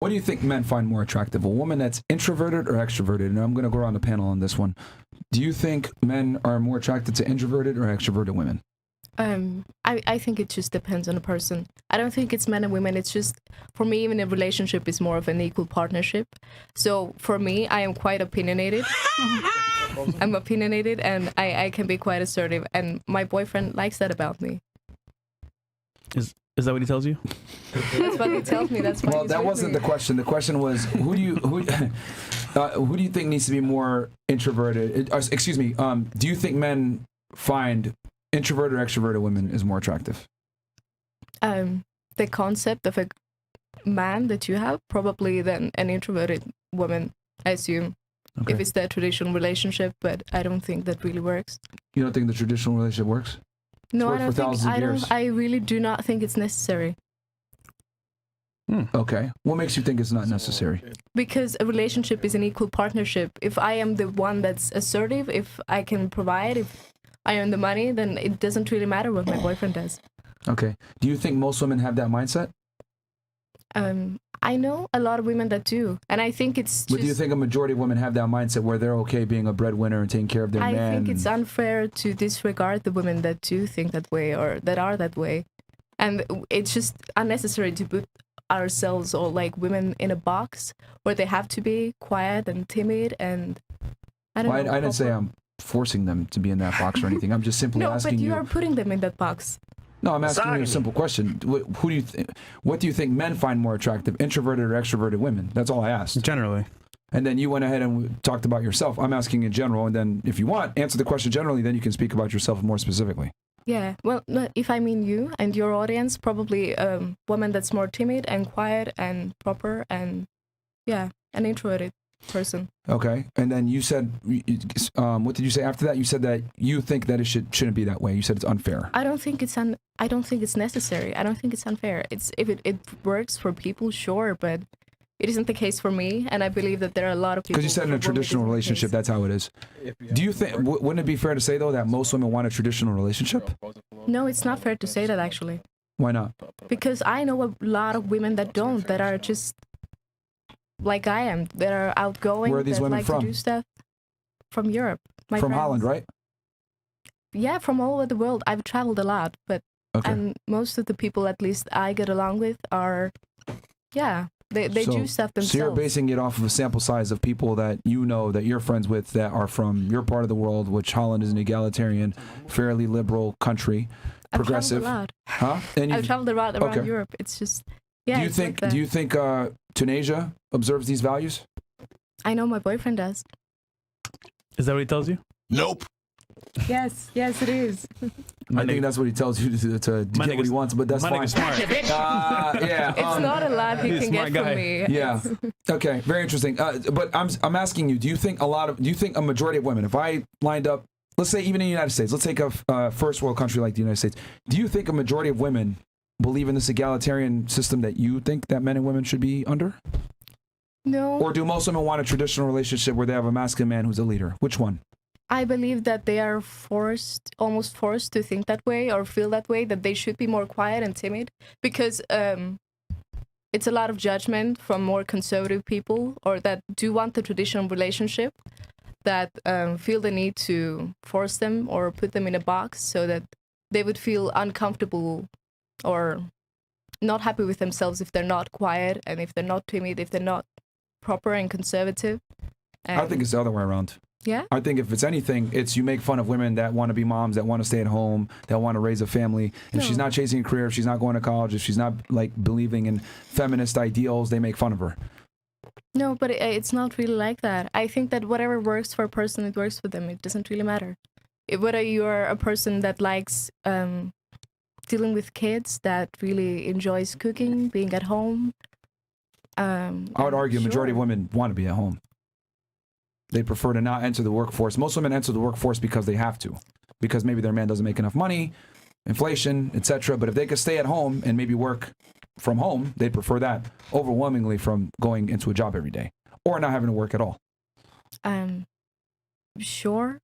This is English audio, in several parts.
What do you think men find more attractive? A woman that's introverted or extroverted? And I'm going to go around the panel on this one. Do you think men are more attracted to introverted or extroverted women? I think it just depends on the person. I don't think it's men and women. It's just, for me, even a relationship is more of an equal partnership. So for me, I am quite opinionated. I'm opinionated, and I can be quite assertive. And my boyfriend likes that about me. Is that what he tells you? That's what he tells me. That's why. Well, that wasn't the question. The question was, who do you think needs to be more introverted? Excuse me. Do you think men find introverted or extroverted women is more attractive? The concept of a man that you have, probably than an introverted woman, I assume. Okay. If it's the traditional relationship, but I don't think that really works. You don't think the traditional relationship works? No, I don't think. I really do not think it's necessary. Okay. What makes you think it's not necessary? Because a relationship is an equal partnership. If I am the one that's assertive, if I can provide, if I earn the money, then it doesn't really matter what my boyfriend does. Okay. Do you think most women have that mindset? I know a lot of women that do, and I think it's just... But do you think a majority of women have that mindset where they're okay being a breadwinner and taking care of their man? I think it's unfair to disregard the women that do think that way or that are that way. And it's just unnecessary to put ourselves or like women in a box where they have to be quiet and timid and... I didn't say I'm forcing them to be in that box or anything. I'm just simply asking you... No, but you are putting them in that box. No, I'm asking you a simple question. What do you think men find more attractive, introverted or extroverted women? That's all I asked. Generally. And then you went ahead and talked about yourself. I'm asking in general, and then if you want, answer the question generally, then you can speak about yourself more specifically. Yeah, well, if I mean you and your audience, probably a woman that's more timid and quiet and proper and, yeah, an introverted person. Okay, and then you said, what did you say after that? You said that you think that it shouldn't be that way. You said it's unfair. I don't think it's necessary. I don't think it's unfair. If it works for people, sure, but it isn't the case for me, and I believe that there are a lot of people. Because you said in a traditional relationship, that's how it is. Do you think? Wouldn't it be fair to say though that most women want a traditional relationship? No, it's not fair to say that actually. Why not? Because I know a lot of women that don't, that are just like I am, that are outgoing. Where are these women from? To do stuff. From Europe. From friends. Holland, right? Yeah, from all over the world. I've traveled a lot, but and most of the people, at least I get along with, are, yeah, they do stuff themselves. So you're basing it off of a sample size of people that you know, that you're friends with, that are from your part of the world, which Holland is an egalitarian, fairly liberal country, progressive. I've traveled a lot. Huh? I've traveled a lot around Europe. It's just, yeah. Do you think Tunisia observes these values? I know my boyfriend does. Is that what he tells you? Nope. Yes, it is. I think that's what he tells you to get what he wants, but that's fine. Smart. Yeah, it's not a lot he can get from me. Yeah. Okay. Very interesting. But I'm asking you, do you think a majority of women, if I lined up, let's say even in the United States, let's take a first world country like the United States, do you think a majority of women believe in this egalitarian system that you think that men and women should be under? No. Or do most women want a traditional relationship where they have a masculine man who's a leader? Which one? I believe that they are almost forced to think that way or feel that way, that they should be more quiet and timid, because it's a lot of judgment from more conservative people, or that do want the traditional relationship, that feel the need to force them or put them in a box so that they would feel uncomfortable or not happy with themselves if they're not quiet and if they're not timid, if they're not proper and conservative. I think it's the other way around. Yeah? I think if it's anything, it's you make fun of women that want to be moms, that want to stay at home, that want to raise a family. If she's not chasing a career, if she's not going to college, if she's not like believing in feminist ideals, they make fun of her. No, but it's not really like that. I think that whatever works for a person, it works for them. It doesn't really matter. Whether you're a person that likes dealing with kids, that really enjoys cooking, being at home. I would argue a majority of women want to be at home. They prefer to not enter the workforce. Most women enter the workforce because they have to, because maybe their man doesn't make enough money, inflation, etc. But if they could stay at home and maybe work from home, they prefer that overwhelmingly from going into a job every day or not having to work at all. Sure.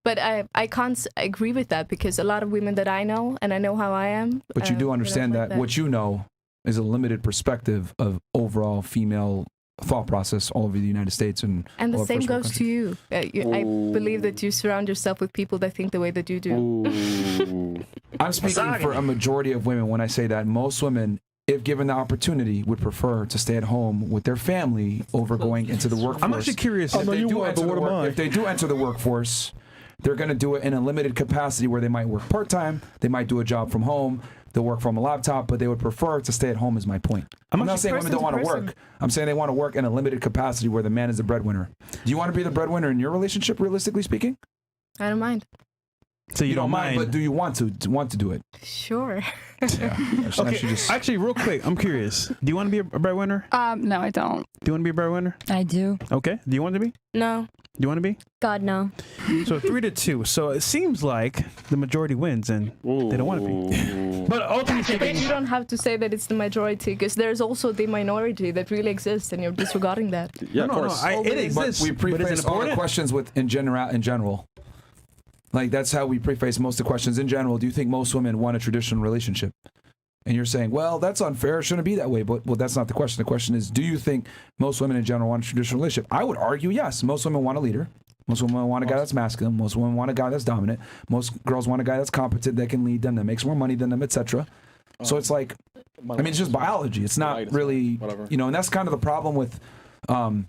But I can't agree with that, because a lot of women that I know, and I know how I am. But you do understand that what you know is a limited perspective of overall female thought process all over the United States and the all same first world goes to you. I believe that you surround yourself with people that think the way that you do. I'm speaking for a majority of women when I say that most women, if given the opportunity, would prefer to stay at home with their family over going into the workforce. I'm actually curious. If they do enter the workforce, they're going to do it in a limited capacity where they might work part-time, they might do a job from home, they'll work from a laptop, but they would prefer to stay at home is my point. I'm not saying women don't want to work. I'm saying they want to work in a limited capacity where the man is the breadwinner. Do you want to be the breadwinner in your relationship, realistically speaking? I don't mind. So you don't mind, but do you want to do it? Sure. Yeah. Okay. Actually, real quick, I'm curious. Do you want to be a breadwinner? No, I don't. Do you want to be a breadwinner? I do. Okay. Do you want to be? No. Do you want to be? God, no. So 3-2. So it seems like the majority wins, and they don't want to be. But ultimately, But you don't have to say that it's the majority, because there's also the minority that really exists, and you're disregarding that. Yeah, of course. It exists. But we preface all the questions with in general. Like, that's how we preface most of the questions in general. Do you think most women want a traditional relationship? And you're saying, well, that's unfair. It shouldn't be that way. But that's not the question. The question is, do you think most women in general want a traditional relationship? I would argue yes. Most women want a leader. Most women want a guy that's masculine. Most women want a guy that's dominant. Most girls want a guy that's competent, that can lead them, that makes more money than them, etc. So it's like, I mean, it's just biology. It's not really, and that's kind of the problem with an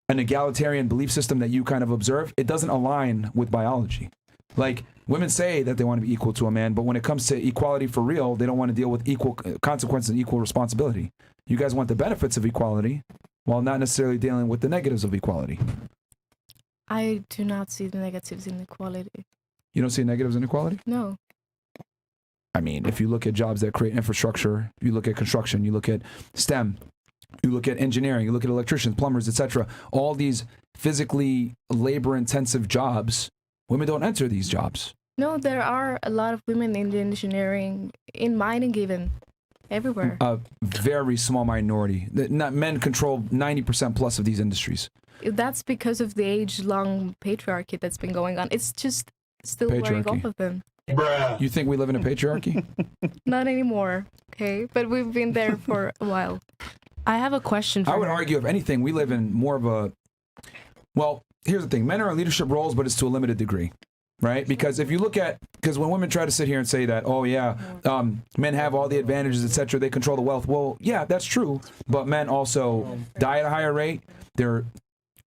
egalitarian belief system that you kind of observe. It doesn't align with biology. Like, women say that they want to be equal to a man, but when it comes to equality for real, they don't want to deal with equal consequences and equal responsibility. You guys want the benefits of equality while not necessarily dealing with the negatives of equality. I do not see the negatives in equality. You don't see negatives in equality? No. I mean, if you look at jobs that create infrastructure, you look at construction, you look at STEM, you look at engineering, you look at electricians, plumbers, etc. All these physically labor-intensive jobs, women don't enter these jobs. No, there are a lot of women in the engineering, in mining even, everywhere. A very small minority. Men control 90% plus of these industries. That's because of the age-long patriarchy that's been going on. It's just still wearing off of them. You think we live in a patriarchy? Not anymore, okay? But we've been there for a while. I have a question for I would her. argue, if anything, we live in more of a... Well, here's the thing. Men are in leadership roles, but it's to a limited degree, right? Because if you look at... Because when women try to sit here and say that, oh, yeah, men have all the advantages, etc., they control the wealth. Well, yeah, that's true. But men also die at a higher rate. They're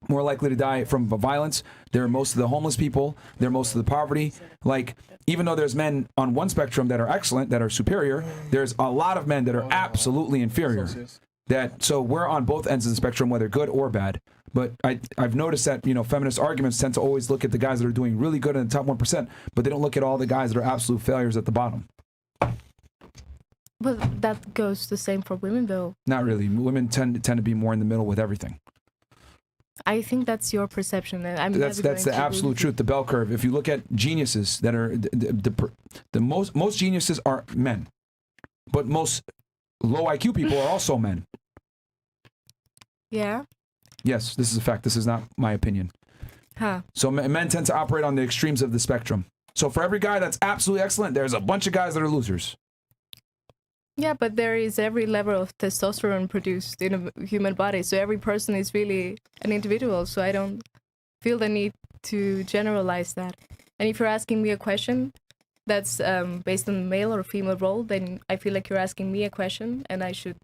more likely to die from violence. They're most of the homeless people. They're most of the poverty. Like, even though there's men on one spectrum that are excellent, that are superior, there's a lot of men that are absolutely inferior. So we're on both ends of the spectrum, whether good or bad. But I've noticed that, feminist arguments tend to always look at the guys that are doing really good in the top 1%, but they don't look at all the guys that are absolute failures at the bottom. But that goes the same for women, though. Not really. Women tend to be more in the middle with everything. I think that's your perception. That's the absolute truth. The bell curve. If you look at geniuses that are the most geniuses are men, but most low IQ people are also men. Yeah. Yes, this is a fact. This is not my opinion. Huh. So men tend to operate on the extremes of the spectrum. So for every guy that's absolutely excellent, there's a bunch of guys that are losers. Yeah, but there is every level of testosterone produced in a human body. So every person is really an individual. So I don't feel the need to generalize that. And if you're asking me a question that's based on male or female role, then I feel like you're asking me a question and I should,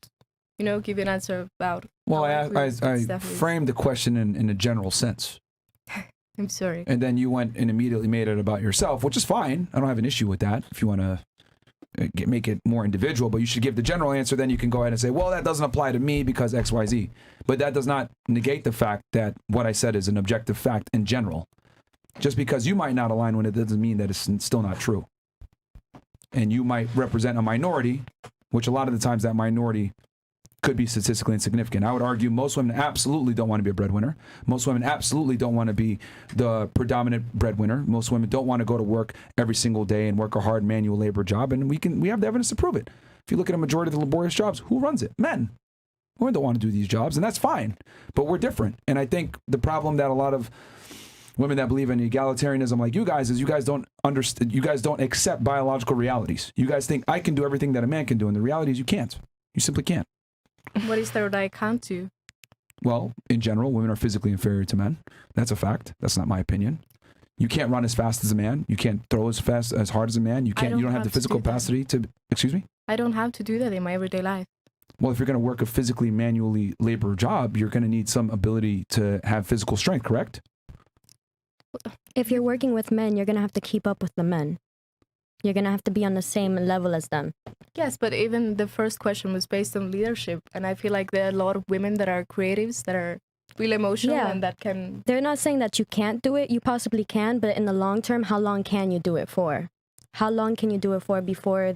give you an answer about. Well, I framed the question in a general sense. I'm sorry. And then you went and immediately made it about yourself, which is fine. I don't have an issue with that if you want to make it more individual, but you should give the general answer. Then you can go ahead and say, well, that doesn't apply to me because X, Y, Z. But that does not negate the fact that what I said is an objective fact in general. Just because you might not align with it doesn't mean that it's still not true. And you might represent a minority, which a lot of the times that minority could be statistically insignificant. I would argue most women absolutely don't want to be a breadwinner. Most women absolutely don't want to be the predominant breadwinner. Most women don't want to go to work every single day and work a hard manual labor job, and we have the evidence to prove it. If you look at a majority of the laborious jobs, who runs it? Men. Women don't want to do these jobs, and that's fine. But we're different. And I think the problem that a lot of women that believe in egalitarianism like you guys is you guys don't accept biological realities. You guys think I can do everything that a man can do, and the reality is you can't. You simply can't. What is there that I can't do? Well, in general, women are physically inferior to men. That's a fact. That's not my opinion. You can't run as fast as a man. You can't throw as fast, as hard as a man. You don't have the physical capacity to, excuse me? I don't have to do that in my everyday life. Well, if you're going to work a physically, manually labor job, you're going to need some ability to have physical strength, correct? If you're working with men, you're going to have to keep up with the men. You're going to have to be on the same level as them. Yes, but even the first question was based on leadership. And I feel like there are a lot of women that are creatives, that are really emotional and that can... They're not saying that you can't do it. You possibly can, but in the long term, how long can you do it for? How long can you do it for before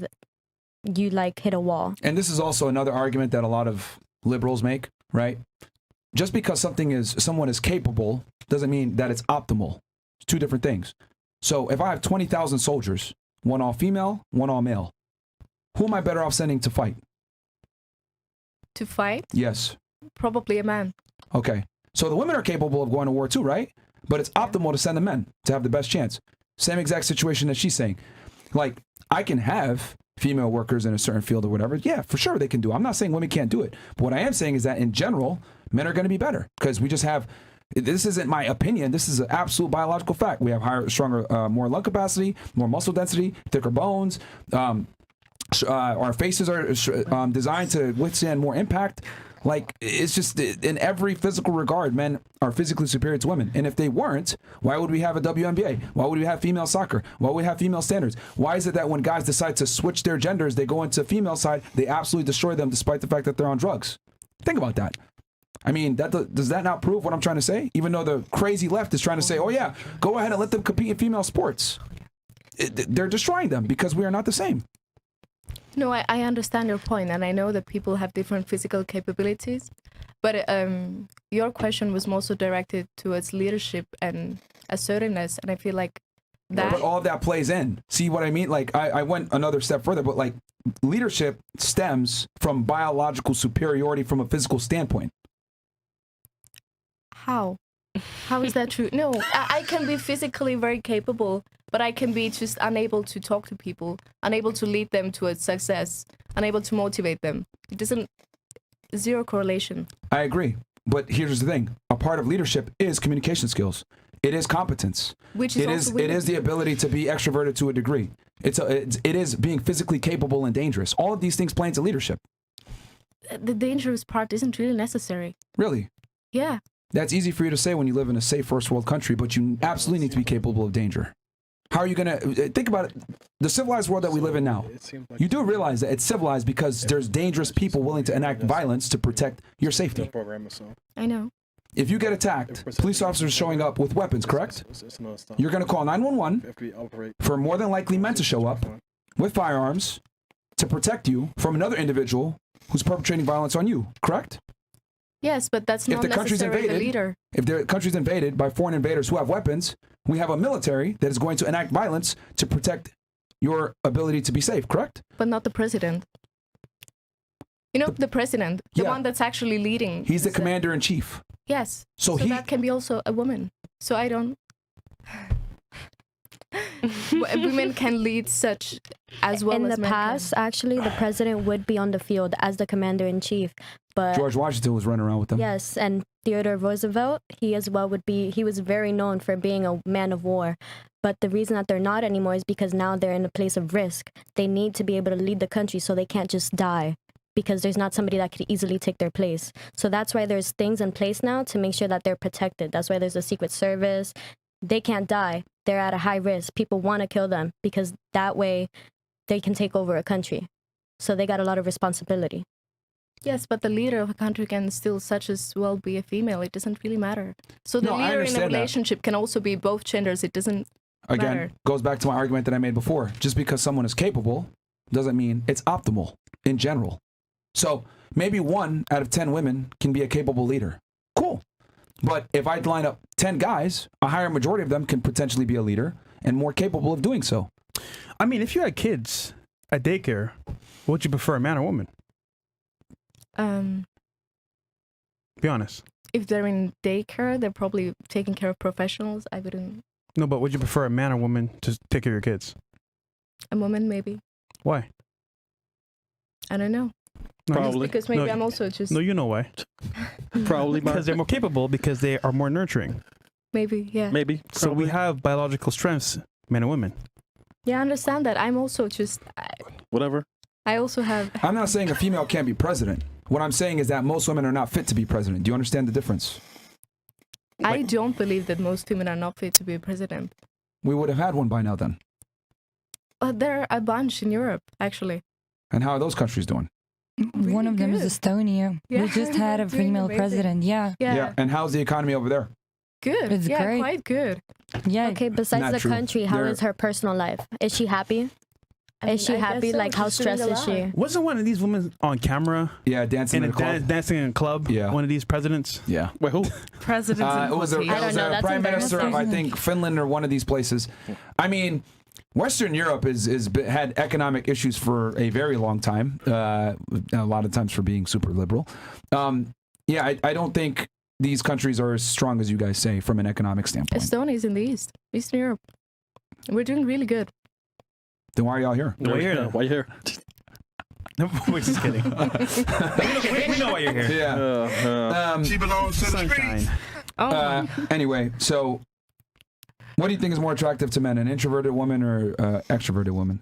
you like hit a wall? And this is also another argument that a lot of liberals make, right? Just because someone is capable doesn't mean that it's optimal. It's two different things. So if I have 20,000 soldiers, one all female, one all male, who am I better off sending to fight? To fight? Yes. Probably a man. Okay. So the women are capable of going to war too, right? But it's optimal to send the men to have the best chance. Same exact situation that she's saying. Like, I can have female workers in a certain field or whatever. Yeah, for sure they can do it. I'm not saying women can't do it. But what I am saying is that in general, men are going to be better because we just have... This isn't my opinion. This is an absolute biological fact. We have higher, stronger, more lung capacity, more muscle density, thicker bones. Our faces are designed to withstand more impact. Like, it's just in every physical regard, men are physically superior to women. And if they weren't, why would we have a WNBA? Why would we have female soccer? Why would we have female standards? Why is it that when guys decide to switch their genders, they go into female side, they absolutely destroy them despite the fact that they're on drugs? Think about that. I mean, does that not prove what I'm trying to say? Even though the crazy left is trying to say, oh yeah, go ahead and let them compete in female sports. They're destroying them because we are not the same. No, I understand your point, and I know that people have different physical capabilities, but your question was also directed towards leadership and assertiveness, and I feel like that... But all of that plays in. See what I mean? Like, I went another step further, but like, leadership stems from biological superiority from a physical standpoint. How? How is that true? No, I can be physically very capable, but I can be just unable to talk to people, unable to lead them towards success, unable to motivate them. It doesn't... Zero correlation. I agree. But here's the thing. A part of leadership is communication skills. It is competence. Which is it is the ability to be extroverted to a degree. It is being physically capable and dangerous. All of these things play into leadership. The dangerous part isn't really necessary. Really? Yeah. That's easy for you to say when you live in a safe first world country, but you absolutely need to be capable of danger. How are you going to think about it? The civilized world that we live in now, you do realize that it's civilized because there's dangerous people willing to enact violence to protect your safety. I know. If you get attacked, police officers showing up with weapons, correct? You're going to call 911 for more than likely men to show up with firearms to protect you from another individual who's perpetrating violence on you, correct? Yes, but that's not necessarily the leader. If the country's invaded by foreign invaders who have weapons, we have a military that is going to enact violence to protect your ability to be safe, correct? But not the president. You know, the president, the one that's actually leading. He's the commander-in-chief. Yes. So that can be also a woman. So I don't... Women can lead such as well as men. In the past, actually, the president would be on the field as the commander-in-chief. But George Washington was running around with them. Yes, and Theodore Roosevelt, he as well would be, he was very known for being a man of war. But the reason that they're not anymore is because now they're in a place of risk. They need to be able to lead the country so they can't just die because there's not somebody that could easily take their place. So that's why there's things in place now to make sure that they're protected. That's why there's a Secret Service. They can't die. They're at a high risk. People want to kill them because that way they can take over a country. So they got a lot of responsibility. Yes, but the leader of a country can still such as well be a female. It doesn't really matter. So the leader in a relationship can also be both genders. It doesn't matter. Goes back to my argument that I made before. Just because someone is capable doesn't mean it's optimal in general. So maybe 1 out of 10 women can be a capable leader. Cool. But if I line up 10 guys, a higher majority of them can potentially be a leader and more capable of doing so. I mean, if you had kids at daycare, would you prefer a man or woman? Be honest. If they're in daycare, they're probably taking care of professionals. I wouldn't. No, but would you prefer a man or woman to take care of your kids? A woman, maybe. Why? I don't know. Probably. Because maybe No, I'm also just No, you know why? Probably. Because they're more capable, because they are more nurturing. maybe, yeah. Maybe. So we Probably. have biological strengths, men and women. Yeah, I understand that. I'm also just Whatever. I also have I'm not saying a female can't be president. What I'm saying is that most women are not fit to be president. Do you understand the difference? I don't believe that most women are not fit to be a president. We would have had one by now then. There are a bunch in Europe, actually. And how are those countries doing? One of them good. is Estonia. Yeah, We just had a doing female amazing. president. Yeah. Yeah, And how's the economy over there? good. It's yeah, great. quite good. Yeah. Okay, besides Not the true. country, how They're- is her personal life? Is she happy? Is she I guess happy? so. Like, how She's doing stressed a is she? lot. Wasn't one of these women on camera Yeah, dancing in in a a club. dancing in a club? Yeah. One of these presidents? Yeah. Wait, who? Presidents It was a, and it I don't was know, a that's prime minister of, I embarrassing. think, Finland or one of these places. I mean, Western Europe had economic issues for a very long time, a lot of times for being super liberal. Yeah, I don't think these countries are as strong as you guys say from an economic standpoint. Estonia's in the Eastern Europe. We're doing really good. Then why are y'all here? Why you here? Why you here? No, we're just kidding. we know why you're here. Yeah. She belongs to the Sunshine. streets. Oh, Anyway, so what do you think is more attractive to men, an introverted woman or extroverted woman?